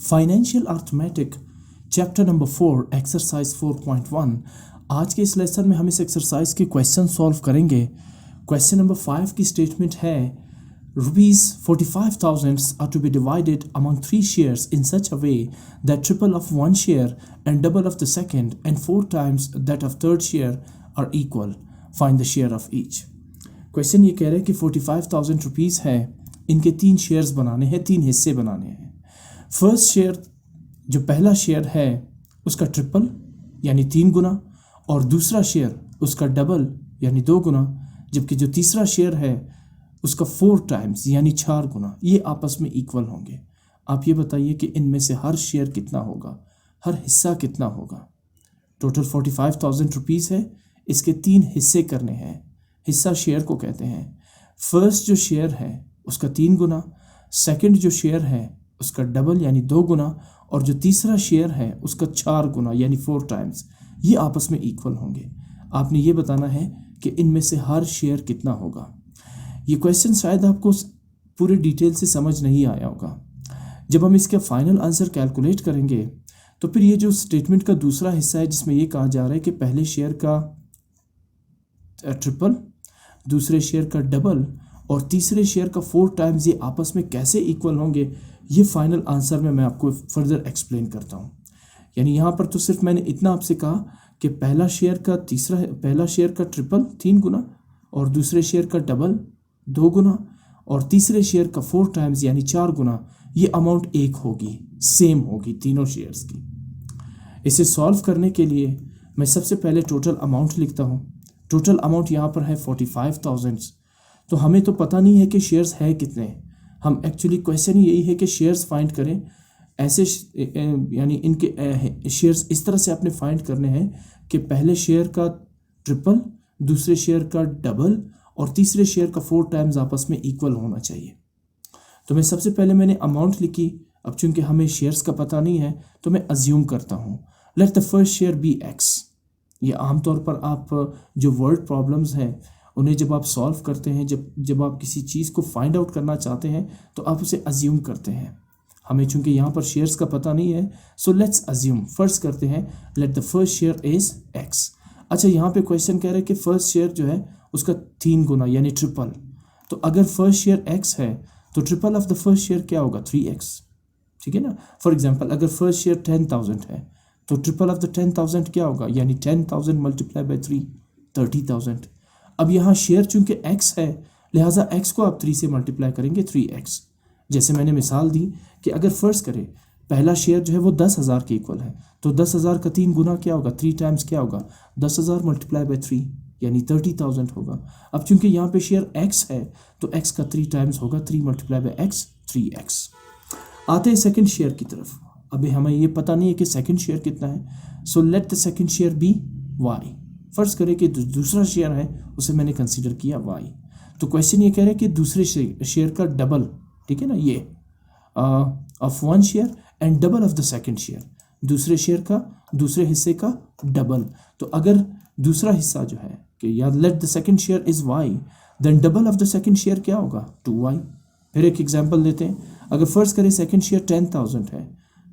Financial arithmetic chapter number 4 exercise 4.1। आज के इस लेसन में हम इस एक्सरसाइज के क्वेश्चन सॉल्व करेंगे। क्वेश्चन नंबर 5 की स्टेटमेंट है ₹45,000 are to be divided among 3 shares in such a way that triple of one share and double of the second and 4 times that of third share are equal. Find the share of each. Question ये कह रहे हैं कि 45,000 rupees है, इनके 3 shares बनाने हैं, 3 हिस्से बनाने हैं। फर्स्ट शेयर जो पहला शेयर है उसका ट्रिपल यानी 3 गुना और दूसरा शेयर उसका डबल यानी 2 गुना, जबकि जो तीसरा शेयर है उसका 4 टाइम्स यानी 4 गुना। ये आपस में इक्वल होंगे। आप ये बताइए कि इनमें से हर शेयर कितना होगा, हर हिस्सा कितना होगा। टोटल 45,000 रुपीज़ है, इसके 3 हिस्से करने हैं। हिस्सा शेयर को कहते हैं। फर्स्ट जो शेयर है उसका 3 गुना, सेकंड जो शेयर है उसका डबल यानी 2 गुना और जो तीसरा शेयर है उसका 4 गुना यानी 4 टाइम्स। ये आपस में इक्वल होंगे। आपने ये बताना है कि इनमें से हर शेयर कितना होगा। ये क्वेश्चन शायद आपको पूरे डिटेल से समझ नहीं आया होगा। जब हम इसका फाइनल आंसर कैलकुलेट करेंगे तो फिर ये जो स्टेटमेंट का दूसरा हिस्सा है जिसमें ये कहा जा रहा है कि पहले शेयर का ट्रिपल, दूसरे शेयर का डबल और तीसरे शेयर का 4 टाइम्स, ये आपस में कैसे इक्वल होंगे, ये फाइनल आंसर में मैं आपको फर्दर एक्सप्लेन करता हूँ। यानी यहाँ पर तो सिर्फ मैंने इतना आपसे कहा कि पहला शेयर का ट्रिपल 3 गुना और दूसरे शेयर का डबल 2 गुना और तीसरे शेयर का 4 टाइम्स यानी 4 गुना। ये अमाउंट एक होगी, सेम होगी तीनों शेयर्स की। इसे सॉल्व करने के लिए मैं सबसे पहले टोटल अमाउंट लिखता हूँ। टोटल अमाउंट यहाँ पर है 45,000। तो हमें तो पता नहीं है कि शेयर्स है कितने। हम एक्चुअली क्वेश्चन यही है कि शेयर्स फाइंड करें। ऐसे यानी इनके शेयर्स इस तरह से आपने फाइंड करने हैं कि पहले शेयर का ट्रिपल, दूसरे शेयर का डबल और तीसरे शेयर का 4 टाइम्स आपस में इक्वल होना चाहिए। तो मैं सबसे पहले मैंने अमाउंट लिखी। अब चूंकि हमें शेयर्स का पता नहीं है तो मैं अज्यूम करता हूँ, let the first share be x. ये आमतौर पर आप जो वर्ड प्रॉब्लम्स हैं उन्हें जब आप सॉल्व करते हैं, जब आप किसी चीज़ को फाइंड आउट करना चाहते हैं तो आप उसे अज्यूम करते हैं। हमें चूंकि यहाँ पर शेयर्स का पता नहीं है, सो लेट्स अज्यूम, फर्स्ट करते हैं late the first share is x. अच्छा, यहाँ पे क्वेश्चन कह रहे हैं कि फर्स्ट शेयर जो है उसका 3 गुना यानी ट्रिपल। तो अगर फर्स्ट शेयर एक्स है तो triple of the first share क्या होगा, 3x। ठीक है ना। फॉर एग्जाम्पल अगर फर्स्ट शेयर 10,000 है तो ट्रिपल ऑफ द 10,000 क्या होगा, यानी 10,000 मल्टीप्लाई बाई 3 30,000। अब यहाँ शेयर चूंकि x है लिहाजा x को आप 3 से मल्टीप्लाई करेंगे 3x। जैसे मैंने मिसाल दी कि अगर फर्स्ट करें पहला शेयर जो है वो 10,000 के इक्वल है तो 10,000 का 3 गुना क्या होगा, 3 टाइम्स क्या होगा, 10,000 मल्टीप्लाई बाई 3 यानी 30,000 होगा। अब चूंकि यहाँ पे शेयर x है तो x का 3 टाइम्स होगा, 3 मल्टीप्लाई बाई x 3x। आते हैं सेकंड शेयर की तरफ। अभी हमें ये पता नहीं है कि सेकंड शेयर कितना है, so let the second share be y। First करें कि दूसरा शेयर है उसे मैंने कंसीडर किया y। तो क्वेश्चन ये कह रहे हैं कि दूसरे शेयर का डबल, ठीक है ना, ये of one share and double of the second share, दूसरे शेयर का दूसरे हिस्से का डबल। तो अगर दूसरा हिस्सा जो है कि या let the second share is y, then double of the second share क्या होगा, 2y। फिर एक एग्जांपल लेते हैं। अगर फर्स्ट करें सेकंड शेयर 10,000 है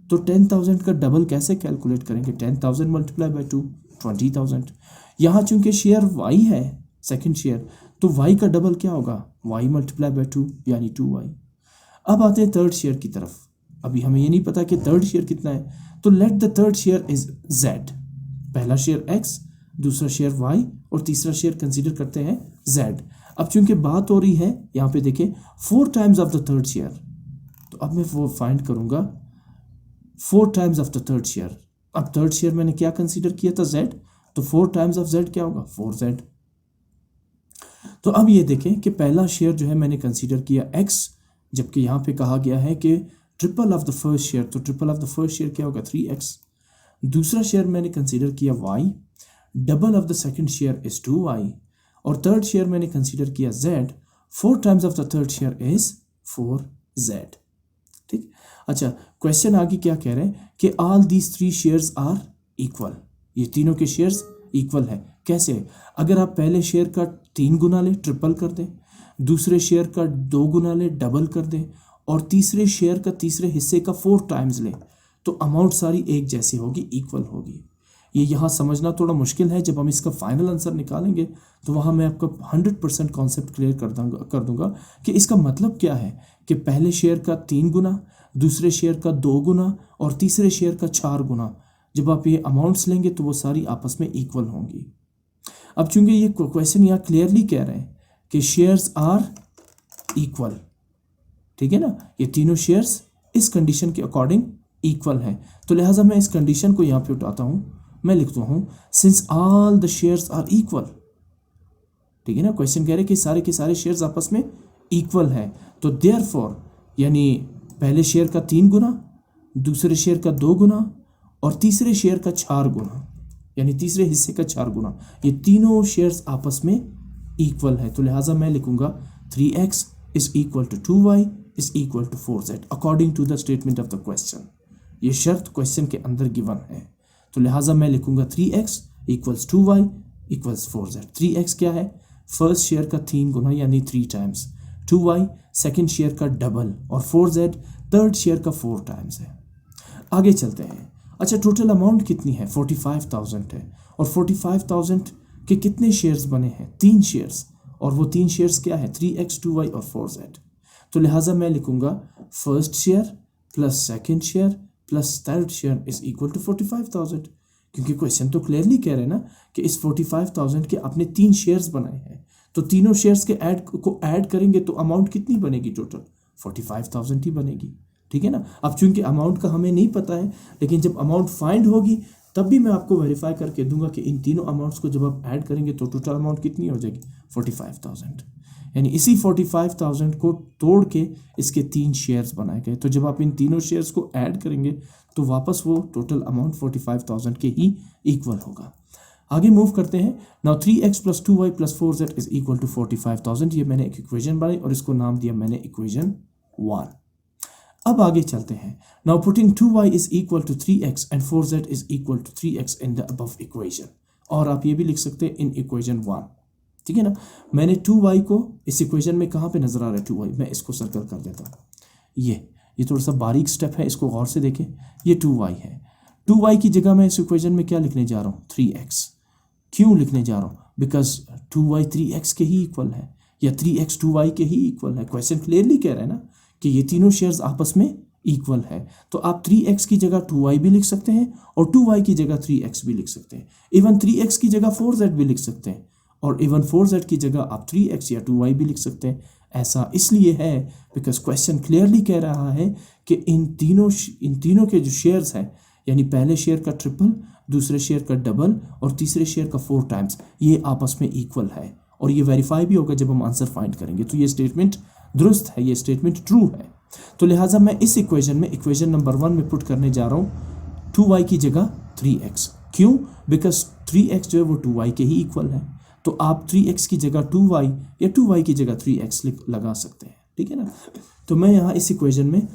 तो 10,000 का डबल कैसे कैलकुलेट करेंगे, 10,000 मल्टीप्लाई बाई 2 20,000। यहाँ चूंकि शेयर y है सेकंड शेयर तो y का डबल क्या होगा, y मल्टीप्लाई बाई 2 यानी 2y। अब आते हैं थर्ड शेयर की तरफ। अभी हमें ये नहीं पता कि थर्ड शेयर कितना है, तो let the third share is z। पहला शेयर x, दूसरा शेयर y और तीसरा शेयर कंसीडर करते हैं z। अब चूंकि बात हो रही है यहाँ पे देखें 4 times of the third share, तो अब मैं वो फाइंड करूंगा 4 times of the third share. अब थर्ड शेयर मैंने क्या कंसीडर किया था, z, तो 4 टाइम्स ऑफ z क्या होगा, 4z। तो अब ये देखें कि पहला शेयर जो है मैंने कंसीडर किया x, जबकि यहाँ पे कहा गया है कि triple of the first share, तो triple of the first share क्या होगा, 3x। दूसरा शेयर मैंने कंसीडर किया y, double of the second share is 2y और थर्ड शेयर मैंने कंसीडर किया z। 4 times of the third share is 4z। ठीक। अच्छा, क्वेश्चन आगे क्या कह रहे हैं कि all these 3 shares are equal. ये तीनों के शेयर्स इक्वल है। कैसे, अगर आप पहले शेयर का 3 गुना ले, ट्रिपल कर दें, दूसरे शेयर का 2 गुना ले, डबल कर दें और तीसरे शेयर का तीसरे हिस्से का 4 टाइम्स लें तो अमाउंट सारी एक जैसी होगी, इक्वल होगी। ये यहाँ समझना थोड़ा मुश्किल है, जब हम इसका फाइनल आंसर निकालेंगे तो वहाँ मैं आपको 100% कॉन्सेप्ट क्लियर कर दूंगा कि इसका मतलब क्या है कि पहले शेयर का 3 गुना, दूसरे शेयर का 2 गुना और तीसरे शेयर का 4 गुना। जब आप ये अमाउंट्स लेंगे तो वो सारी आपस में इक्वल होंगी। अब चूंकि ये क्वेश्चन यहाँ क्लियरली कह रहे हैं कि शेयर्स आर इक्वल, ठीक है ना, ये तीनों शेयर्स इस कंडीशन के अकॉर्डिंग इक्वल है, तो लिहाजा मैं इस कंडीशन को यहाँ पे उठाता हूँ, मैं लिखता हूँ since all the shares are equal, ठीक है ना। क्वेश्चन कह रहे हैं कि सारे के सारे शेयर्स आपस में इक्वल है, तो देयरफॉर यानी पहले शेयर का 3 गुना, दूसरे शेयर का 2 गुना और तीसरे शेयर का 4 गुना, यानी तीसरे हिस्से का 4 गुना, ये तीनों शेयर्स आपस में इक्वल है। तो लिहाजा मैं लिखूंगा 3x is equal to 2y is equal to 4z according to the statement of the question. ये शर्त क्वेश्चन के अंदर गिवन है, तो लिहाजा मैं लिखूंगा 3x equals 2y equals 4z। 3x क्या है, फर्स्ट शेयर का 3 गुना यानी 3 टाइम्स, 2y सेकेंड शेयर का डबल और 4z थर्ड शेयर का 4 टाइम्स है। आगे चलते हैं। अच्छा, टोटल अमाउंट कितनी है, 45,000 है, और 45,000 के कितने शेयर्स बने हैं, 3 शेयर्स, और वो 3 शेयर्स क्या है, 3x 2y और 4z। तो लिहाजा मैं लिखूंगा first share plus second share plus third share is equal to 45,000, क्योंकि क्वेश्चन तो क्लियरली कह रहे हैं ना कि इस 45,000 के आपने 3 शेयर्स बनाए हैं, तो तीनों शेयर्स के ऐड करेंगे तो अमाउंट कितनी बनेगी, टोटल 45,000 ही बनेगी, ठीक है ना। अब चूंकि अमाउंट का हमें नहीं पता है, लेकिन जब अमाउंट फाइंड होगी तब भी मैं आपको वेरीफाई करके दूंगा कि इन तीनों अमाउंट्स को जब आप ऐड करेंगे तो टोटल अमाउंट कितनी हो जाएगी, 45,000। यानी इसी 45,000 को तोड़ के इसके 3 शेयर्स बनाए गए, तो जब आप इन तीनों शेयर्स को ऐड करेंगे तो वापस वो टोटल अमाउंट 45,000 के ही इक्वल होगा। आगे मूव करते हैं। Now 3x plus 2y plus 4z is equal to 45,000। ये मैंने एक इक्वेशन बनाई और इसको नाम दिया मैंने इक्वेशन 1। अब आगे चलते हैं। Now putting 2y is equal to 3x and 4z is equal to 3x in the above equation, और आप ये भी लिख सकते हैं इन इक्वेशन 1, ठीक है ना। मैंने 2y को इस इक्वेशन में कहाँ पे नजर आ रहा है 2y, मैं इसको सर्कल कर देता हूँ। ये थोड़ा सा बारीक स्टेप है, इसको गौर से देखें। ये 2y है, 2y की जगह मैं इस इक्वेशन में क्या लिखने जा रहा हूँ, 3x। क्यों लिखने जा रहा हूँ, बिकॉज 2y 3x के ही इक्वल है, या 3x 2y के ही इक्वल है। क्वेश्चन क्लियरली कह रहा है ना कि ये तीनों शेयर्स आपस में इक्वल है, तो आप 3x की जगह 2y भी लिख सकते हैं और 2y की जगह 3x भी लिख सकते हैं। इवन 3x की जगह 4z भी लिख सकते हैं, और इवन 4z की जगह आप 3x या 2y भी लिख सकते हैं। ऐसा इसलिए है बिकॉज क्वेश्चन क्लियरली कह रहा है कि इन तीनों के जो शेयर्स हैं, यानी पहले शेयर का ट्रिपल, दूसरे शेयर का डबल और तीसरे शेयर का 4 टाइम्स, ये आपस में इक्वल है, और ये वेरीफाई भी होगा जब हम आंसर फाइंड करेंगे। तो ये स्टेटमेंट दुरुस्त है, ये स्टेटमेंट ट्रू है। तो लिहाजा मैं इस इक्वेशन में इक्वेशन नंबर 1 में पुट करने जा रहा हूँ 2y की जगह 3x। क्यों, बिकॉज 3x जो है वो 2y के ही इक्वल है, तो आप 3x की जगह 2y या 2y की जगह 3x लगा सकते हैं, ठीक है ना। तो मैं यहाँ इस इक्वेशन में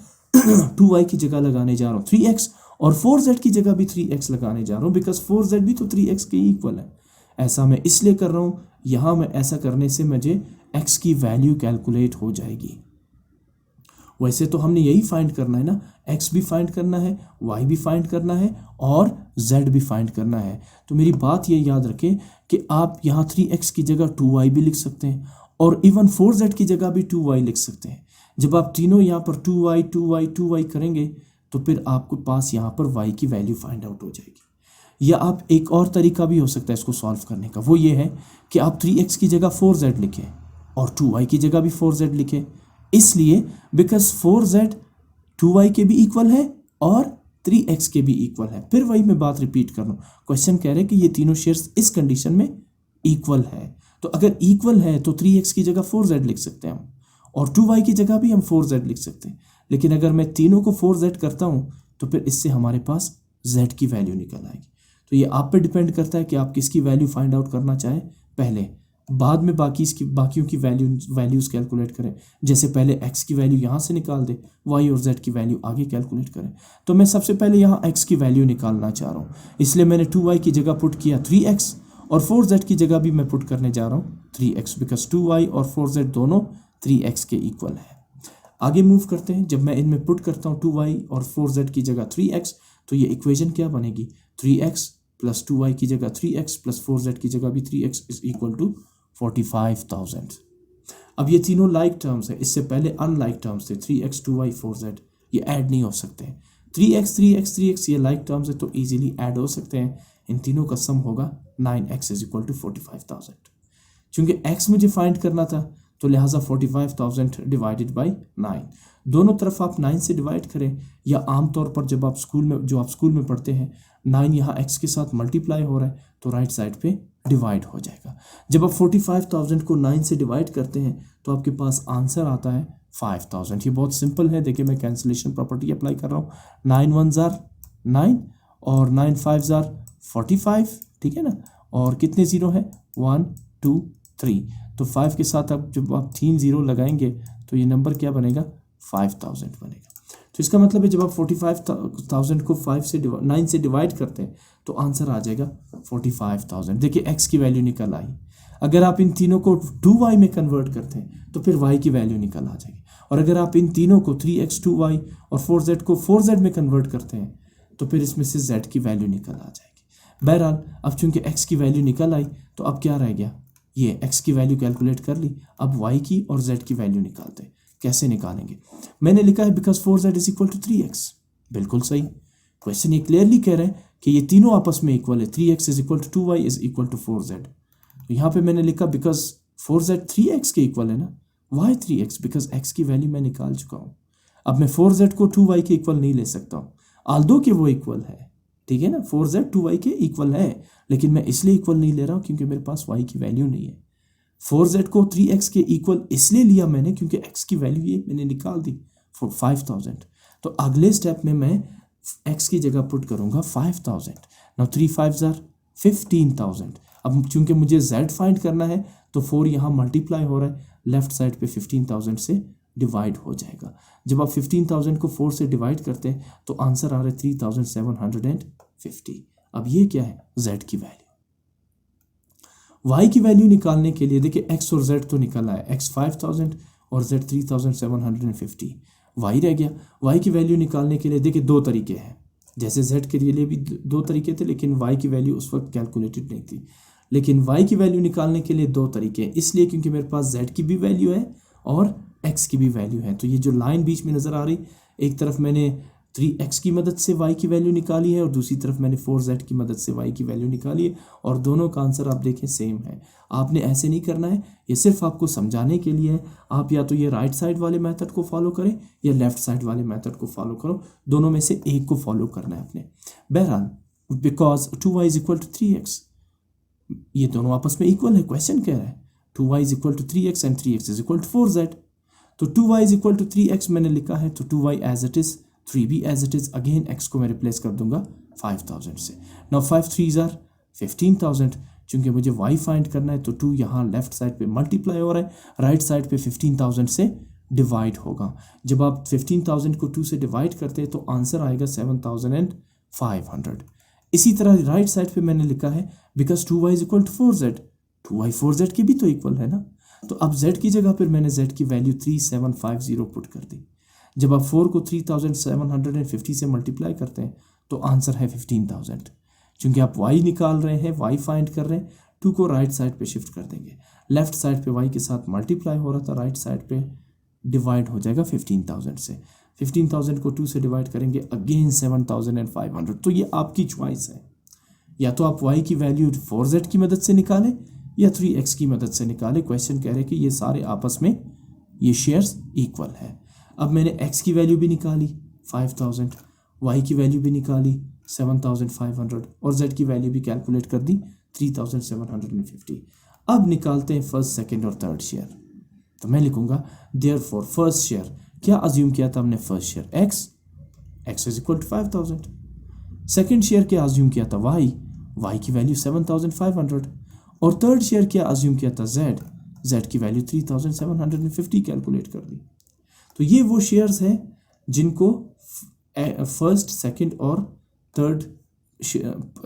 2y की जगह लगाने जा रहा हूँ 3x, और 4z की जगह भी 3x लगाने जा रहा हूँ, बिकॉज 4z भी तो 3x के ही इक्वल है। ऐसा मैं इसलिए कर रहा हूँ, यहाँ मैं ऐसा करने से मुझे x की वैल्यू कैलकुलेट हो जाएगी। वैसे तो हमने यही फाइंड करना है ना, x भी फाइंड करना है, y भी फाइंड करना है और z भी फाइंड करना है। तो मेरी बात ये याद रखें कि आप यहाँ 3x की जगह 2y भी लिख सकते हैं, और इवन 4z की जगह भी 2y लिख सकते हैं। जब आप तीनों यहाँ पर 2y 2y 2y करेंगे तो फिर आपके पास यहाँ पर y की वैल्यू फाइंड आउट हो जाएगी। या आप एक और तरीका भी हो सकता है इसको सॉल्व करने का, वो ये है कि आप 3x की जगह 4z लिखें और 2y की जगह भी 4z लिखें, इसलिए बिकॉज 4z 2y के भी इक्वल है और 3x के भी इक्वल है। फिर वही मैं बात रिपीट कर रहा हूँ, क्वेश्चन कह रहे हैं कि ये तीनों शेयर्स इस कंडीशन में इक्वल है, तो अगर इक्वल है तो 3x की जगह 4z लिख सकते हैं हम, और 2y की जगह भी हम 4z लिख सकते हैं। लेकिन अगर मैं तीनों को 4z करता हूँ तो फिर इससे हमारे पास z की वैल्यू निकल आएगी। तो ये आप पे डिपेंड करता है कि आप किसकी वैल्यू फाइंड आउट करना चाहें पहले, बाद में बाकियों की वैल्यूज कैलकुलेट करें। जैसे पहले x की वैल्यू यहाँ से निकाल दे, y और z की वैल्यू आगे कैलकुलेट करें। तो मैं सबसे पहले यहाँ x की वैल्यू निकालना चाह रहा हूँ, इसलिए मैंने 2y की जगह पुट किया 3x, और 4z की जगह भी मैं पुट करने जा रहा हूँ 3x, बिकॉज 2y और 4z दोनों 3x के इक्वल है। आगे मूव करते हैं। जब मैं इनमें पुट करता हूँ 2y और 4z की जगह 3x, तो ये इक्वेशन क्या बनेगी, 3x प्लस 2y की जगह 3x प्लस 4z की जगह भी 3x इज इक्वल टू 45,000। अब ये तीनों लाइक टर्म्स है, इससे पहले अनलाइक टर्म्स थे 3x 2y 4z, ये ऐड नहीं हो सकते हैं। 3x ये लाइक टर्म्स है तो इजीली ऐड हो सकते हैं। इन तीनों का सम होगा 9x इज इक्वल टू 45,000। चूंकि x मुझे फाइंड करना था तो लिहाजा 45,000 डिवाइडेड बाई 9, दोनों तरफ आप 9 से डिवाइड करें, या आमतौर पर जब आप स्कूल में पढ़ते हैं 9 यहाँ x के साथ मल्टीप्लाई हो रहा है तो राइट साइड पे डिवाइड हो जाएगा। जब आप 45,000 को 9 से डिवाइड करते हैं तो आपके पास आंसर आता है 5,000। ये बहुत सिंपल है, देखिए मैं कैंसिलेशन प्रॉपर्टी अप्लाई कर रहा हूँ। 9 1 जार 9 और 9 5 जार 45, ठीक है ना, और कितने ज़ीरो है 1 2 3, तो 5 के साथ अब जब आप 3 ज़ीरो लगाएंगे तो ये नंबर क्या बनेगा 5,000 बनेगा। तो इसका मतलब है जब आप 45,000 को 9 से डिवाइड करते हैं तो आंसर आ जाएगा 45,000। देखिए x की वैल्यू निकल आई। अगर आप इन तीनों को 2y में कन्वर्ट करते हैं तो फिर y की वैल्यू निकल आ जाएगी, और अगर आप इन तीनों को 3x 2y और 4z को 4z में कन्वर्ट करते हैं तो फिर इसमें से z की वैल्यू निकल आ जाएगी। बहरहाल अब चूंकि x की वैल्यू निकल आई तो अब क्या रह गया, ये x की वैल्यू कैलकुलेट कर ली, अब y की और z की वैल्यू निकालते हैं। कैसे निकालेंगे, मैंने लिखा है because 4z is equal to 3x, बिल्कुल सही। क्वेश्चन ये क्लियरली कह रहे हैं कि ये तीनों आपस में इक्वल है, 3x is equal to 2y is equal to 4z। तो यहाँ पे मैंने लिखा बिकॉज 4z 3x के इक्वल है ना, y 3x, बिकॉज x की वैल्यू मैं निकाल चुका हूँ। अब मैं 4z को 2y के इक्वल नहीं ले सकता हूँ, आल्दो कि वो इक्वल है, ठीक है ना, 4z 2y के इक्वल है, लेकिन मैं इसलिए इक्वल नहीं ले रहा हूँ क्योंकि मेरे पास y की वैल्यू नहीं है। 4z को 3x के इक्वल इसलिए लिया मैंने क्योंकि x की वैल्यू ये मैंने निकाल दी 5,000। तो अगले स्टेप में मैं x की जगह पुट करूंगा 5,000। Now 3 5 jar 15,000। अब चूंकि मुझे z फाइंड करना है तो 4 यहाँ मल्टीप्लाई हो रहा है, लेफ्ट साइड पे 15,000 से डिवाइड हो जाएगा। जब आप 15,000 को 4 से डिवाइड करते हैं तो आंसर आ रहा है 3,750। अब ये क्या है, z की वैल्यू। y की वैल्यू निकालने के लिए देखिए x और z तो निकल आया, x 5,000 और z 3,750, y रह गया। y की वैल्यू निकालने के लिए देखिए दो तरीके हैं, जैसे z के लिए भी दो तरीके थे लेकिन y की वैल्यू उस वक्त कैलकुलेटेड नहीं थी, लेकिन y की वैल्यू निकालने के लिए दो तरीके हैं, इसलिए क्योंकि मेरे पास z की भी वैल्यू है और x की भी वैल्यू है। तो ये जो लाइन बीच में नज़र आ रही, एक तरफ मैंने 3x की मदद से y की वैल्यू निकाली है और दूसरी तरफ मैंने 4z की मदद से y की वैल्यू निकाली है, और दोनों का आंसर आप देखें सेम है। आपने ऐसे नहीं करना है, ये सिर्फ आपको समझाने के लिए है। आप या तो ये राइट साइड वाले मेथड को फॉलो करें या लेफ्ट साइड वाले मेथड को फॉलो करो, दोनों में से एक को फॉलो करना है आपने। बहरहाल because 2y is equal to 3x, ये दोनों आपस में इक्वल है, क्वेश्चन कह रहा है 2y is equal to 3x and 3x is equal to 4z। तो 2y is equal to 3x मैंने लिखा है, तो 2y as it is, 3b as it is, again x को मैं रिप्लेस कर दूंगा 5,000 से। नाउ 5 3 जार 15,000, चूंकि मुझे y फाइंड करना है तो 2 यहाँ लेफ्ट साइड पे मल्टीप्लाई हो रहा है, राइट साइड पे 15,000 से डिवाइड होगा। जब आप 15,000 को 2 से डिवाइड करते हैं तो आंसर आएगा 7,500। इसी तरह राइट साइड पे मैंने लिखा है because 2y is equal to 4z, 2y 4z की भी तो इक्वल है ना, तो अब z की जगह पर मैंने z की वैल्यू 3750 पुट कर दी। जब आप 4 को 3,750 से मल्टीप्लाई करते हैं तो आंसर है 15,000। चूंकि आप y निकाल रहे हैं, y फाइंड कर रहे हैं, 2 को राइट साइड पे शिफ्ट कर देंगे, लेफ्ट साइड पे y के साथ मल्टीप्लाई हो रहा था, राइट साइड पे डिवाइड हो जाएगा 15,000 से। 15,000 को 2 से डिवाइड करेंगे, अगेन 7,500। तो ये आपकी चॉइस है, या तो आप y की वैल्यू 4z की मदद से निकालें या 3x की मदद से निकालें। क्वेश्चन कह रहे हैं कि ये सारे आपस में ये शेयर्स इक्वल है। अब मैंने x की वैल्यू भी निकाली 5,000, y की वैल्यू भी निकाली 7,500 और z की वैल्यू भी कैलकुलेट कर दी 3,750। अब निकालते हैं फर्स्ट, सेकंड और थर्ड शेयर। तो मैं लिखूंगा देयरफॉर फर्स्ट शेयर, क्या अज्यूम किया था हमने, first share x is equal to 5,000। Second share क्या अज्यूम किया था, y की वैल्यू 7,500, और थर्ड शेयर क्या अज्यूम किया था, z की वैल्यू 3,750 कैलकुलेट कर दी। तो ये वो शेयर्स हैं जिनको फर्स्ट, सेकंड और थर्ड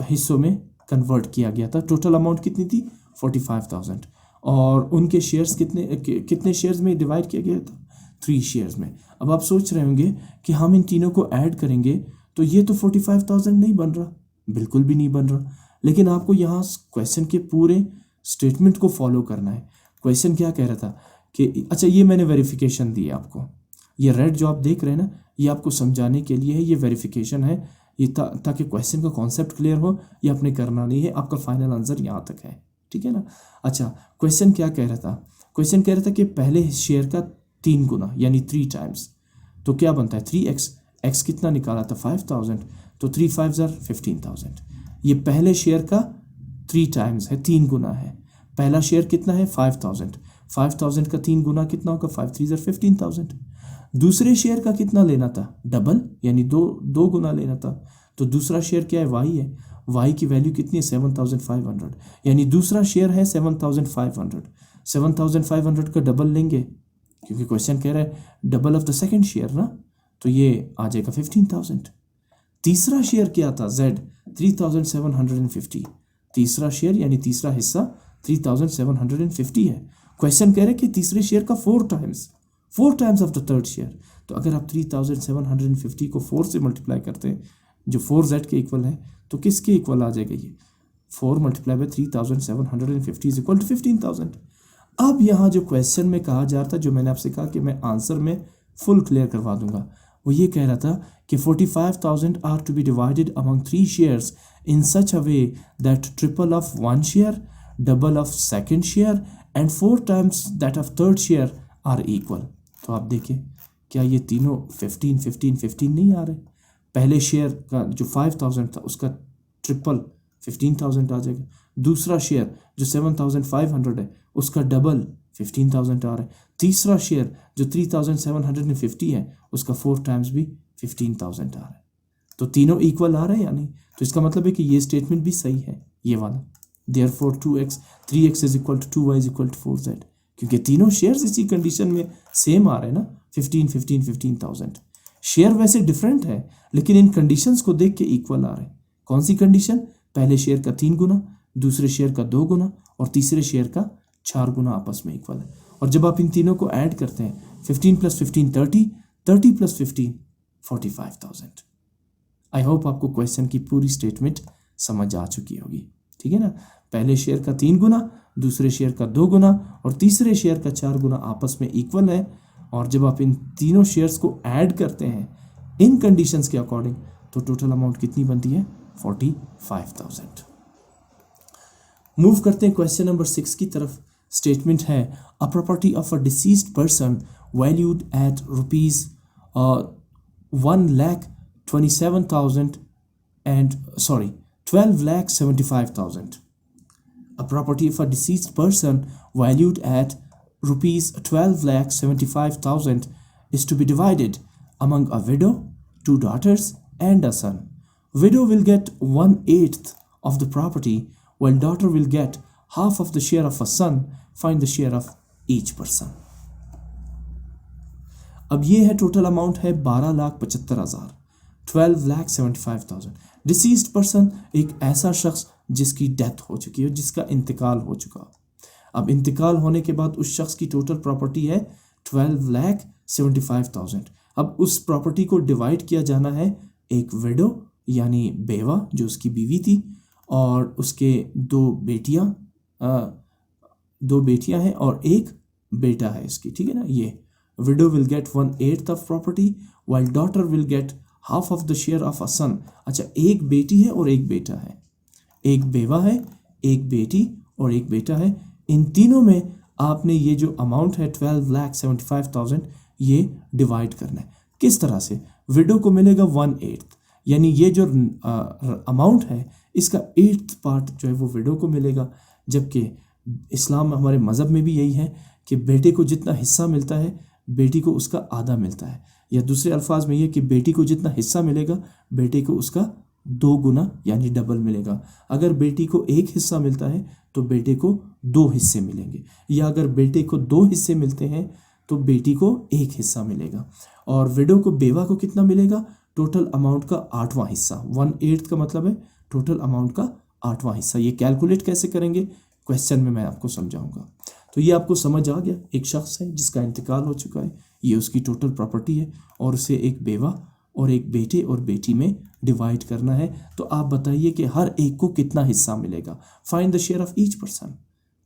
हिस्सों में कन्वर्ट किया गया था। टोटल अमाउंट कितनी थी, 45,000, और उनके शेयर्स कितने शेयर्स में डिवाइड किया गया था, 3 शेयर्स में। अब आप सोच रहे होंगे कि हम इन तीनों को ऐड करेंगे तो ये तो 45,000 नहीं बन रहा, बिल्कुल भी नहीं बन रहा। लेकिन आपको यहाँ क्वेश्चन के पूरे स्टेटमेंट को फॉलो करना है। क्वेश्चन क्या कह रहा था कि अच्छा, ये मैंने वेरिफिकेशन दी है आपको, ये रेड जो आप देख रहे हैं ना, ये आपको समझाने के लिए है, ये वेरिफिकेशन है, ये ताकि क्वेश्चन का कॉन्सेप्ट क्लियर हो। ये आपने करना नहीं है, आपका फाइनल आंसर यहाँ तक है, ठीक है ना। अच्छा, क्वेश्चन क्या कह रहा था, क्वेश्चन कह रहा था कि पहले शेयर का 3 गुना यानी 3 टाइम्स, तो क्या बनता है 3x। x कितना निकाला था 5,000, तो 3 5 15,000। ये पहले शेयर का 3 टाइम्स है, 3 गुना है। पहला शेयर कितना है 5,000, 5,000 का 3 गुना कितना होगा 5 3 15,000। दूसरे शेयर का कितना लेना था, डबल यानी दो गुना लेना था। तो दूसरा शेयर क्या है, y है, y की वैल्यू कितनी है 7,500, यानी दूसरा शेयर है 7,500। 7,500 का डबल लेंगे क्योंकि क्वेश्चन कह रहा है double of the second share ना, तो ये आ जाएगा 15,000। तीसरा शेयर क्या था z, 3,750। तीसरा शेयर यानी तीसरा हिस्सा 3,750 है। क्वेश्चन कह रहे हैं कि तीसरे शेयर का 4 times of the third share. तो अगर आप 3,750 को 4 से मल्टीप्लाई करते हैं जो 4z के इक्वल है, तो किसके इक्वल आ जाएगा ये 4 multiply by 3,750 is equal to 15,000। अब यहाँ जो क्वेश्चन में कहा जा रहा था, जो मैंने आपसे कहा कि मैं आंसर में फुल क्लियर करवा दूंगा, वो ये कह रहा था कि 45,000 are to be divided among 3 shares in such a way that triple of 1 share, double of second share and 4 times that of third share are equal. तो आप देखिए क्या ये तीनों 15 15 15 नहीं आ रहे। पहले शेयर का जो 5,000 था उसका ट्रिपल 15,000 आ जाएगा। दूसरा शेयर जो 7,500 है उसका डबल 15,000 आ रहा है। तीसरा शेयर जो 3,750 है उसका 4 टाइम्स भी 15,000 आ रहा है। तो तीनों इक्वल आ रहे हैं या नहीं, तो इसका मतलब है कि ये स्टेटमेंट भी सही है, ये वाला। Therefore 2x 3x is equal to 2y is equal to 4z, क्योंकि तीनों शेयर्स इसी कंडीशन में सेम आ रहे हैं ना, 15 15 15,000। शेयर वैसे डिफरेंट है लेकिन इन कंडीशंस को देख के इक्वल आ रहे हैं। कौन सी कंडीशन, पहले शेयर का 3 गुना, दूसरे शेयर का 2 गुना और तीसरे शेयर का 4 गुना आपस में इक्वल है। और जब आप इन तीनों को ऐड करते हैं 15 + 15 30, 30 + 15 45,000। आई होप आपको क्वेश्चन की पूरी स्टेटमेंट समझ आ चुकी होगी, ठीक है ना। पहले शेयर का 3 गुना, दूसरे शेयर का 2 गुना और तीसरे शेयर का 4 गुना आपस में इक्वल है। और जब आप इन तीनों शेयर्स को ऐड करते हैं इन कंडीशंस के अकॉर्डिंग, तो टोटल अमाउंट कितनी बनती है 45,000। मूव करते हैं क्वेश्चन नंबर 6 की तरफ। स्टेटमेंट है a property of a deceased person valued at rupees 12,75,000. A property of a deceased person valued at rupees 12,75,000 is to be divided among a widow, 2 daughters and a son. Widow will get 1/8 of the property while daughter will get half of the share of a son. Find the share of each person. अब ये है total amount है 12,75,000, 12,75,000। Deceased person एक ऐसा शख्स जिसकी death हो चुकी है, जिसका इंतकाल हो चुका। अब इंतकाल होने के बाद उस शख्स की टोटल प्रॉपर्टी है 12,75,000। अब उस प्रॉपर्टी को डिवाइड किया जाना है एक विडो यानी बेवा जो उसकी बीवी थी और उसके 2 बेटियां हैं और एक बेटा है इसकी, ठीक है ना। ये widow will get 1/8 of property while daughter will get half of the share of a son. अच्छा, एक बेटी है और एक बेटा है, एक बेवा है, एक बेटी और एक बेटा है। इन तीनों में आपने ये जो अमाउंट है 12,75,000 ये डिवाइड करना है। किस तरह से, विडो को मिलेगा 1/8, यानी ये जो अमाउंट है इसका 8th पार्ट जो है वो विडो को मिलेगा। जबकि इस्लाम हमारे मज़हब में भी यही है कि बेटे को जितना हिस्सा मिलता है बेटी को उसका आधा मिलता है, या दूसरे अल्फाज में ये कि बेटी को जितना हिस्सा मिलेगा बेटे को उसका 2 गुना यानी डबल मिलेगा। अगर बेटी को 1 हिस्सा मिलता है तो बेटे को 2 हिस्से मिलेंगे, या अगर बेटे को 2 हिस्से मिलते हैं तो बेटी को 1 हिस्सा मिलेगा। और विडो को, बेवा को कितना मिलेगा, टोटल अमाउंट का 8वां हिस्सा। 1/8 का मतलब है टोटल अमाउंट का 8वां हिस्सा। ये कैलकुलेट कैसे करेंगे क्वेश्चन में मैं आपको समझाऊंगा। तो ये आपको समझ आ गया, एक शख्स है जिसका इंतकाल हो चुका है, ये उसकी टोटल प्रॉपर्टी है और उसे एक बेवा और एक बेटे और बेटी में डिवाइड करना है। तो आप बताइए कि हर एक को कितना हिस्सा मिलेगा। Find the share of each person.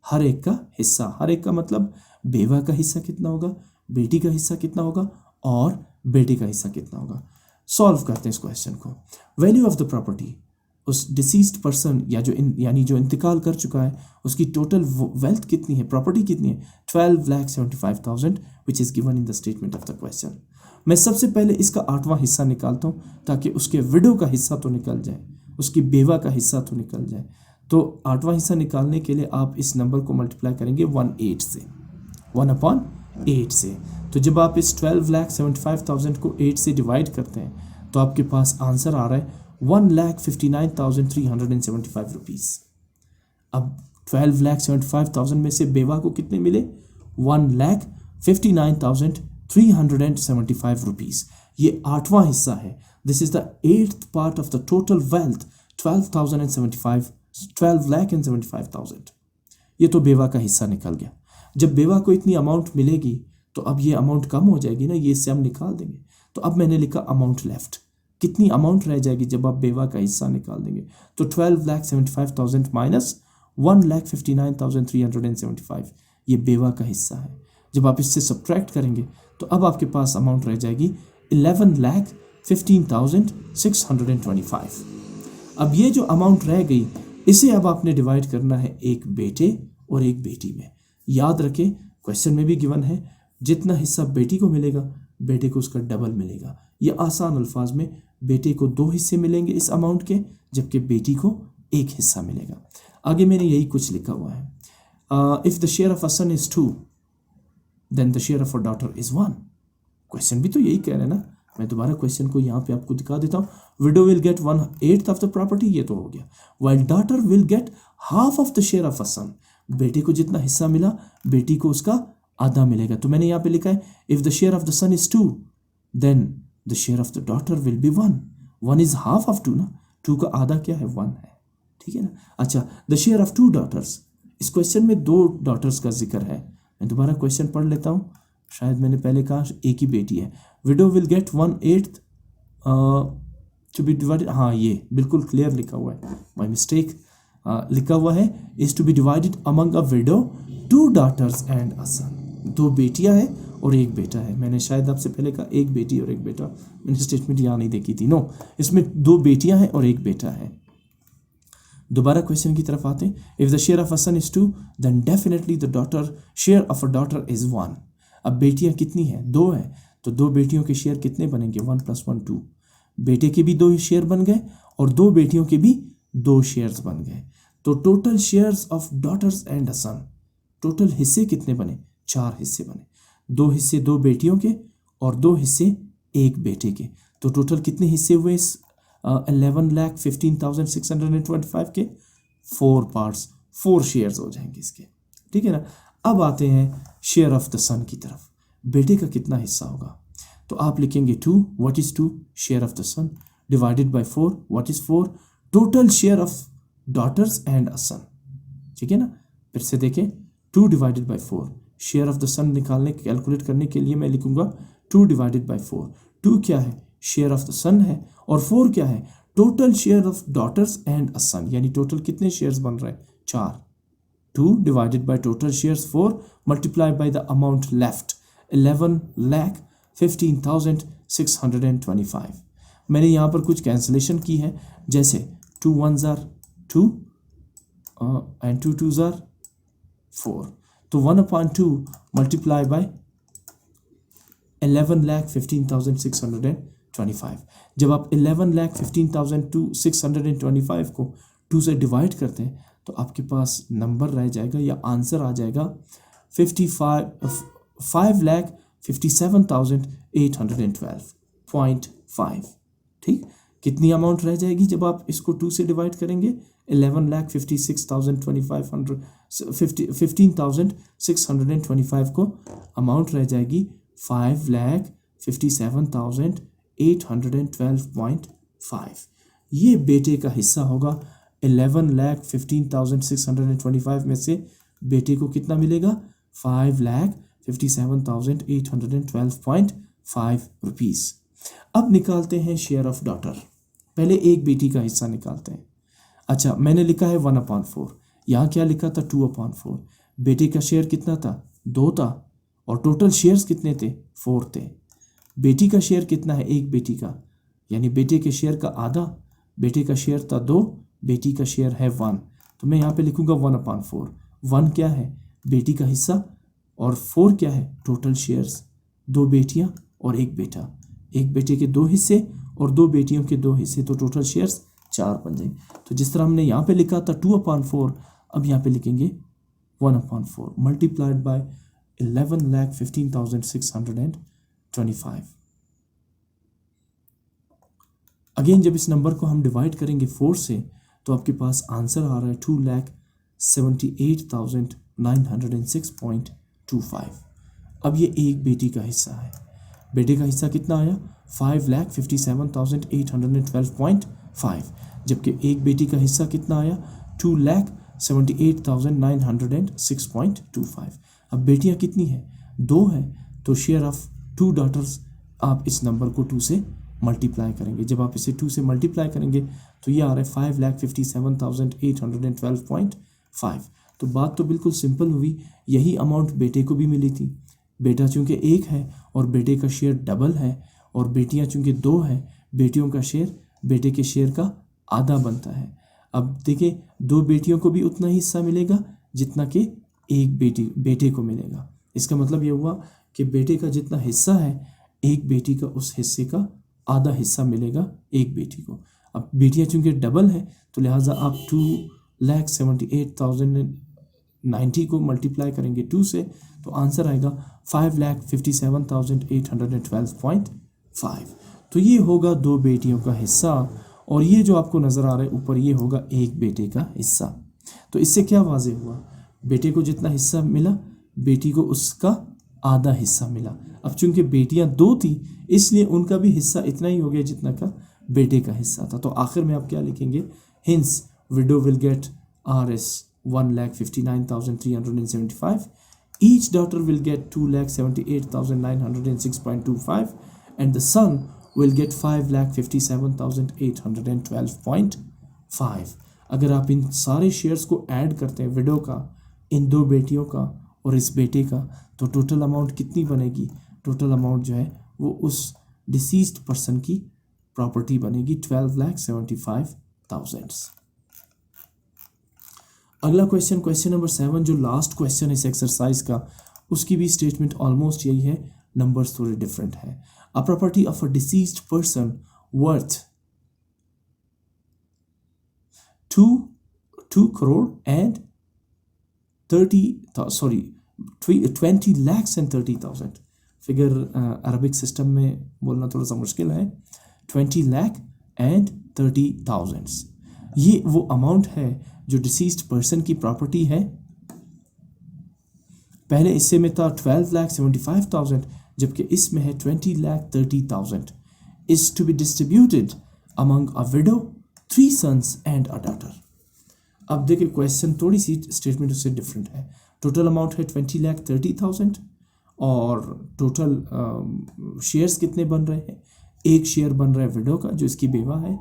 हर एक का हिस्सा, हर एक का मतलब बेवा का हिस्सा कितना होगा, बेटी का हिस्सा कितना होगा और बेटे का हिस्सा कितना होगा। सॉल्व करते हैं इस क्वेश्चन को। वैल्यू ऑफ द प्रॉपर्टी, उस डिसीज्ड पर्सन या यानी जो इंतकाल कर चुका है उसकी टोटल वेल्थ कितनी है, प्रॉपर्टी कितनी है, 12,75,000 which is given in the statement of the question. मैं सबसे पहले इसका 8वां हिस्सा निकालता हूँ ताकि उसके विडो का हिस्सा तो निकल जाए, उसकी बेवा का हिस्सा तो निकल जाए। तो 8वां हिस्सा निकालने के लिए आप इस नंबर को मल्टीप्लाई करेंगे 1/8 से, 1/8 से। तो जब आप इस 12,75,000 को 8 से डिवाइड करते हैं तो आपके पास आंसर आ रहा है 1,59,375 रुपीज़। अब 12,75,000 में से बेवा को कितने मिले, 1,59,375 रुपीज़। ये 8वां हिस्सा है। This is the 8th part of the total wealth 12,75,000। ये तो बेवा का हिस्सा निकल गया। जब बेवा को इतनी अमाउंट मिलेगी तो अब ये अमाउंट कम हो जाएगी ना, ये इससे हम निकाल देंगे। तो अब मैंने लिखा अमाउंट लेफ्ट, कितनी अमाउंट रह जाएगी जब आप बेवा का हिस्सा निकाल देंगे। तो 12,75,000 माइनस 1,59,375 ये बेवा का हिस्सा है। जब आप इससे सब्ट्रैक्ट करेंगे तो अब आपके पास अमाउंट रह जाएगी 11,15,625। अब ये जो अमाउंट रह गई इसे अब आपने डिवाइड करना है एक बेटे और एक बेटी में। याद रखें क्वेश्चन में भी गिवन है जितना हिस्सा बेटी को मिलेगा बेटे को उसका डबल मिलेगा। ये आसान अल्फाज में बेटे को 2 हिस्से मिलेंगे इस अमाउंट के, जबकि बेटी को 1 हिस्सा मिलेगा। आगे मैंने यही कुछ लिखा हुआ है, if the share of a son is 2 then the share of a daughter is 1। Question भी तो यही कह रहे हैं ना। मैं दोबारा क्वेश्चन को यहाँ पे आपको दिखा देता हूँ। Widow will get 1/8 of the property, ये तो हो गया, while daughter will get half of the share of a son. बेटे को जितना हिस्सा मिला बेटी को उसका आधा मिलेगा। तो मैंने यहाँ पे लिखा है if the share of the son is 2 then the share of the daughter will be 1। 1 is half of 2 ना, 2 का आधा क्या है, 1 है, ठीक है ना। अच्छा, द शेयर ऑफ 2 डॉटर्स, इस क्वेश्चन में 2 डॉटर्स का जिक्र है। मैं दोबारा क्वेश्चन पढ़ लेता हूँ, शायद मैंने पहले कहा एक ही बेटी है। Widow will get 1/8 to be divided, हाँ ये बिल्कुल क्लियर लिखा हुआ है, माई मिस्टेक। लिखा हुआ है is to be divided among a widow 2 daughters and a son. 2 बेटियां हैं और 1 बेटा है। मैंने शायद आपसे पहले कहा 1 बेटी और 1 बेटा, मैंने स्टेटमेंट यहाँ नहीं देखी थी। नो, इसमें 2 बेटियां हैं और 1 बेटा है। दोबारा क्वेश्चन की तरफ आते हैं। If the share of a son is 2 then definitely the daughter share of a daughter is 1। अब बेटियां कितनी हैं, 2 हैं, तो 2 बेटियों के शेयर कितने बनेंगे, 1 + 1 2। बेटे के भी 2 शेयर बन गए और 2 बेटियों के भी 2 शेयर्स बन गए। तो total shares of daughters and a son, total हिस्से कितने बने, 4 हिस्से बने। 2 हिस्से 2 बेटियों के और 2 हिस्से 1 बेटे के। तो टोटल कितने हिस्से हुए इस 11,15,625 के, 4 पार्ट्स, 4 शेयर्स हो जाएंगे इसके, ठीक है ना। अब आते हैं शेयर ऑफ द सन की तरफ। बेटे का कितना हिस्सा होगा, तो आप लिखेंगे 2, what is 2, share of the son divided by 4, what is 4, total share of daughters and a son, ठीक है ना। फिर से देखें 2 divided by 4, share of the son निकालने कैलकुलेट करने के लिए मैं लिखूंगा 2 डिवाइडेड बाय 4। 2 क्या है, शेयर ऑफ द सन है, और 4 क्या है, total share of daughters and a son, यानी टोटल कितने शेयर्स बन रहे हैं, 4। 2 divided by total shares 4 multiply by the amount left 11,15,625। मैंने यहाँ पर कुछ कैंसिलेशन की है, जैसे 2 1s are 2 and 2 2s are 4। तो 1/2 मल्टीप्लाई बाय 11,15,625। जब आप 11,15,625 को 2 से डिवाइड करते हैं तो आपके पास नंबर रह जाएगा या आंसर आ जाएगा 5,57,812.5। ठीक, कितनी अमाउंट रह जाएगी जब आप इसको 2 से डिवाइड करेंगे, 15,625 को अमाउंट रह जाएगी 5,57,812.5। ये बेटे का हिस्सा होगा। 11,15,625 में से बेटे को कितना मिलेगा, 5,57,812.5। 57,812.5 रुपीज़। अब निकालते हैं शेयर ऑफ डॉटर। पहले एक बेटी का हिस्सा निकालते हैं। अच्छा, मैंने लिखा है 1/4, यहाँ क्या लिखा था 2/4। बेटे का शेयर कितना था 2 था, और टोटल शेयर्स कितने थे 4 थे। बेटी का शेयर कितना है एक बेटी का, यानी बेटे के शेयर का आधा। बेटे का शेयर था 2, बेटी का शेयर है 1, तो मैं यहाँ पे लिखूँगा 1/4। 1 क्या है बेटी का हिस्सा, और 4 क्या है टोटल शेयर्स। 2 बेटियाँ और 1 बेटा, एक बेटे के 2 हिस्से और 2 बेटियों के 2 हिस्से, तो टोटल शेयर्स 4 बन जाए। तो जिस तरह हमने यहाँ पे लिखा था 2/4, अब यहाँ पे लिखेंगे 1/4 मल्टीप्लाइड बाय 11,15,625। अगेन जब इस नंबर को हम डिवाइड करेंगे 4 से, तो आपके पास आंसर आ रहा है 2,78,906.25। अब ये एक बेटी का हिस्सा है। बेटे का हिस्सा कितना आया 5,57,812.5, जबकि एक बेटी का हिस्सा कितना आया 2,78,906.25। अब बेटियां कितनी हैं 2 है, तो शेयर ऑफ 2 डॉटर्स आप इस नंबर को 2 से मल्टीप्लाई करेंगे। जब आप इसे 2 से मल्टीप्लाई करेंगे तो ये आ रहा है 5,57,812.5। तो बात तो बिल्कुल सिंपल हुई, यही अमाउंट बेटे को भी मिली थी। बेटा चूँकि 1 है और बेटे का शेयर डबल है, और बेटियां चूँकि 2 है, बेटियों का शेयर बेटे के शेयर का आधा बनता है। अब देखिए 2 बेटियों को भी उतना ही हिस्सा मिलेगा जितना कि एक बेटे को मिलेगा। इसका मतलब ये हुआ कि बेटे का जितना हिस्सा है एक बेटी का उस हिस्से का आधा हिस्सा मिलेगा एक बेटी को। अब बेटियां चूँकि डबल है, तो लिहाजा आप 2,78,090 को मल्टीप्लाई करेंगे 2 से, तो आंसर आएगा 5,57,812.5। तो ये होगा 2 बेटियों का हिस्सा, और ये जो आपको नज़र आ रहा है ऊपर ये होगा एक बेटे का हिस्सा। तो इससे क्या वाज़ेह हुआ, बेटे को जितना हिस्सा मिला बेटी को उसका आधा हिस्सा मिला। अब चूंकि बेटियां 2 थी इसलिए उनका भी हिस्सा इतना ही हो गया जितना का बेटे का हिस्सा था। तो आखिर में आप क्या लिखेंगे, hints window will gate RS 1,59,375, each daughter will get 2,78,906.25 and the son will get 5,57,812.5। अगर आप इन सारे शेयर्स को ऐड करते हैं विडो का, इन 2 बेटियों का और इस बेटे का, तो टोटल अमाउंट कितनी बनेगी, टोटल अमाउंट जो है वो उस डिसीज्ड पर्सन की प्रॉपर्टी बनेगी 12,75,000। अगला क्वेश्चन, क्वेश्चन नंबर 7, जो लास्ट क्वेश्चन इस एक्सरसाइज का, उसकी भी स्टेटमेंट ऑलमोस्ट यही है, नंबर्स थोड़े डिफरेंट है। A property of a deceased person worth 2 crore and 20 lakhs and 30,000। Figure Arabic system में बोलना थोड़ा सा मुश्किल है। 20 लाख एंड 30,000 ये वो अमाउंट है जो डिसीज्ड पर्सन की प्रॉपर्टी है। पहले इससे में था 12,75,000, जबकि इसमें है 20,30,000 is to be distributed among a widow, 3 sons and a daughter. अब देखिए क्वेश्चन थोड़ी सी स्टेटमेंट उससे डिफरेंट है। टोटल अमाउंट है 20,30,000 और टोटल शेयर्स कितने बन रहे हैं, एक शेयर बन रहा है विडो का जो इसकी बेवा है,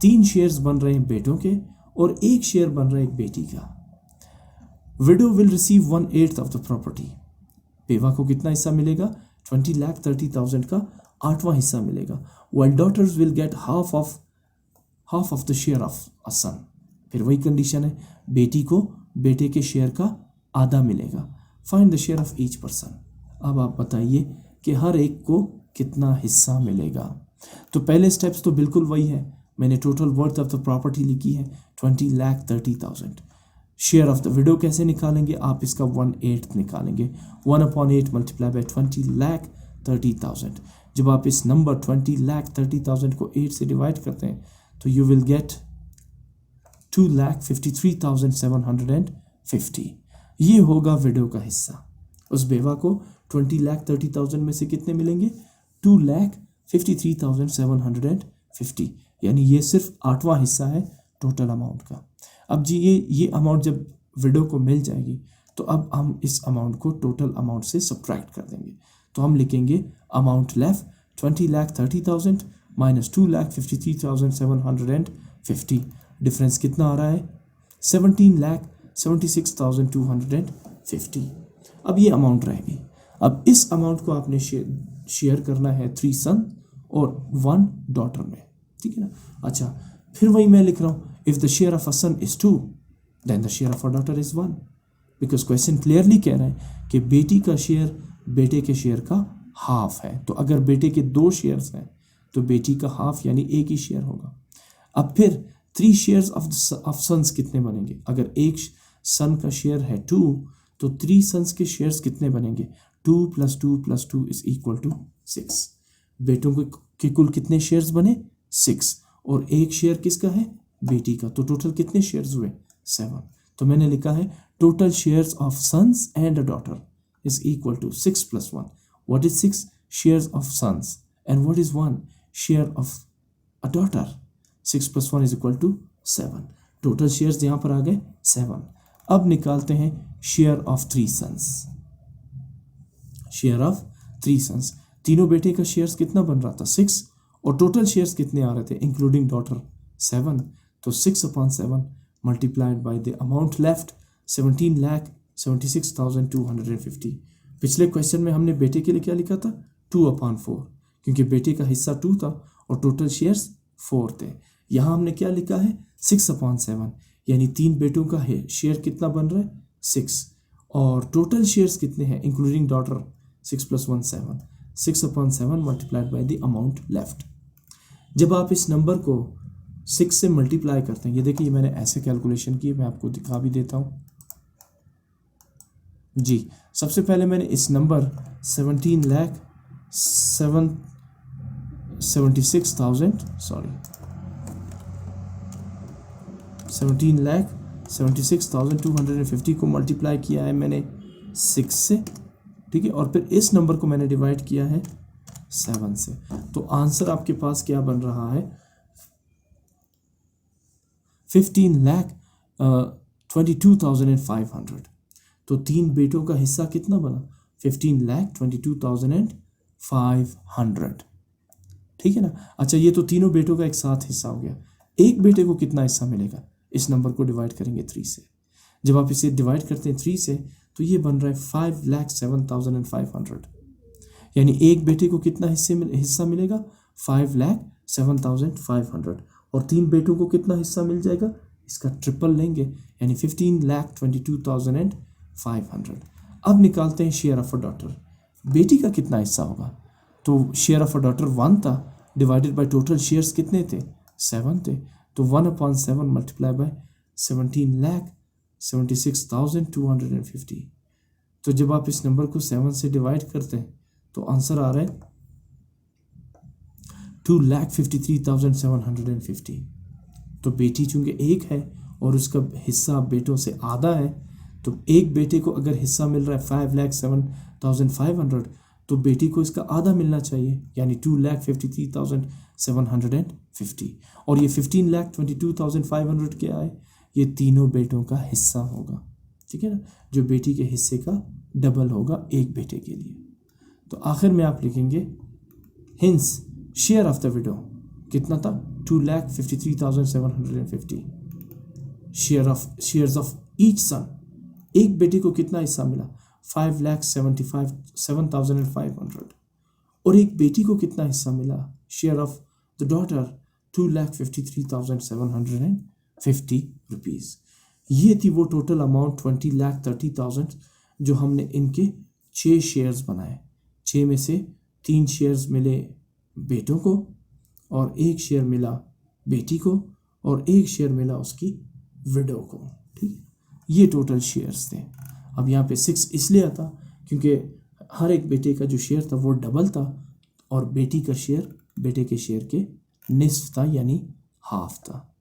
3 शेयर्स बन रहे हैं बेटों के, और एक शेयर बन रहा है एक बेटी का। Window will receive 1/8 of the property. बेवा को कितना हिस्सा मिलेगा, 20,30,000 का 8वां हिस्सा मिलेगा। While daughters will get half of the share of a son. फिर वही कंडीशन है, बेटी को बेटे के शेयर का आधा मिलेगा। Find the share of each person. अब आप बताइए कि हर एक को कितना हिस्सा मिलेगा। तो पहले स्टेप्स तो बिल्कुल वही है, मैंने total worth of the property लिखी है 20,30,000। शेयर ऑफ द विडो कैसे निकालेंगे, आप इसका 1/8 निकालेंगे। 1/8 मल्टीप्लाई बाय 20,30,000। जब आप इस नंबर 20,30,000 को 8 से डिवाइड करते हैं तो यू विल गेट 2,53,750। ये होगा विडो का हिस्सा। उस बेवा को 20,30,000 में से कितने मिलेंगे, 2,53,750, यानी ये सिर्फ 8वां हिस्सा है टोटल अमाउंट का। अब जी ये अमाउंट जब विडो को मिल जाएगी तो अब हम इस अमाउंट को टोटल अमाउंट से सब्ट्रैक्ट कर देंगे। तो हम लिखेंगे अमाउंट लेफ्ट 20,30,000 माइनस 2,53,750। डिफरेंस कितना आ रहा है? 17,76,250। अब ये अमाउंट रहेगी। अब इस अमाउंट को आपने शेयर करना है 3 सन और 1 डॉटर में, ठीक है ना। अच्छा, फिर वही मैं लिख रहा हूँ, if the share of a son is 2 then the share of a daughter is 1, because question clearly कह रहा है कि बेटी का शेयर बेटे के शेयर का हाफ है। तो अगर बेटे के 2 शेयर्स हैं तो बेटी का हाफ यानी एक ही शेयर होगा। अब फिर 3 शेयर्स ऑफ सन्स कितने बनेंगे? अगर एक सन का शेयर है 2 तो 3 सन्स के शेयर्स कितने बनेंगे? 2 + 2 + 2 = 6। बेटों के कुल कितने शेयर्स बने? 6। और एक शेयर किसका है? बेटी का। तो टोटल कितने शेयर्स हुए? 7। तो मैंने लिखा है total shares of sons and a daughter is equal to 6 + 1. What is 6? Shares of sons. And what is 1? Share of a daughter. 6 + 1 = 7. Total shares यहाँ पर आ गए 7। अब निकालते हैं share of 3 sons. Share of 3 sons, तीनों बेटे का शेयर्स कितना बन रहा था? 6। और टोटल शेयर्स कितने आ रहे थे इंक्लूडिंग डॉटर? 7। तो 6/7 multiplied by the amount left 17,76,250। पिछले क्वेश्चन में हमने बेटे के लिए क्या लिखा था? 2/4, क्योंकि बेटे का हिस्सा 2 था और टोटल शेयर्स 4 थे। यहाँ हमने क्या लिखा है? 6/7, यानी 3 बेटों का है शेयर कितना बन रहा है? 6। और टोटल शेयर्स कितने हैं including daughter? 6 + 1 7। 6/7 multiplied by the amount left. जब आप इस नंबर को 6 से मल्टीप्लाई करते हैं, ये देखिए मैंने ऐसे कैलकुलेशन की, मैं आपको दिखा भी देता हूँ जी। सबसे पहले मैंने इस नंबर 17,76,250 को मल्टीप्लाई किया है मैंने 6 से, ठीक है। और फिर इस नंबर को मैंने डिवाइड किया है 7 से। तो आंसर आपके पास क्या बन रहा है? 15,22,500। तो 3 बेटों का हिस्सा कितना बना? 15,22,500, ठीक है ना। अच्छा, ये तो तीनों बेटों का एक साथ हिस्सा हो गया। एक बेटे को कितना हिस्सा मिलेगा? इस नंबर को डिवाइड करेंगे 3 से। जब आप इसे डिवाइड करते हैं 3 से तो ये बन रहा है 5,07,500, यानी एक बेटे को कितना हिस्सा मिलेगा? 5,07,500। और 3 बेटों को कितना हिस्सा मिल जाएगा? इसका ट्रिपल लेंगे, यानी 15,22,500। अब निकालते हैं शेयर ऑफ अ डॉटर। बेटी का कितना हिस्सा होगा? तो शेयर ऑफ अ डॉटर 1 था, डिवाइडेड बाय टोटल शेयर्स कितने थे? 7 थे। तो 1/7 मल्टीप्लाई बाय 17,76,250। तो जब आप इस नंबर को 7 से डिवाइड करते हैं तो आंसर आ रहा है 2,53,750। तो बेटी चूंकि एक है और उसका हिस्सा बेटों से आधा है, तो एक बेटे को अगर हिस्सा मिल रहा है 5,07,500 तो बेटी को इसका आधा मिलना चाहिए, यानी 2,53,750। और ये 15,22,500 क्या है? ये तीनों बेटों का हिस्सा होगा, ठीक है ना, जो बेटी के हिस्से का डबल होगा एक बेटे के लिए। तो आखिर में आप लिखेंगे hints share of the widow कितना था? 2,53,750। शेयर्स ऑफ ईच सन, एक बेटे को कितना हिस्सा मिला? 5,75,7,500। और एक बेटी को कितना हिस्सा मिला? Share of the daughter 2,53,750 rupees. ये थी वो टोटल अमाउंट 20,30,000 जो हमने इनके 6 शेयर्स बनाए। 6 में से 3 शेयर्स मिले बेटों को और 1 शेयर मिला बेटी को और 1 शेयर मिला उसकी विडो को, ठीक है। ये टोटल शेयर्स थे। अब यहाँ पे 6 इसलिए आता क्योंकि हर एक बेटे का जो शेयर था वो डबल था और बेटी का शेयर बेटे के शेयर के निस्फ था, यानी हाफ था।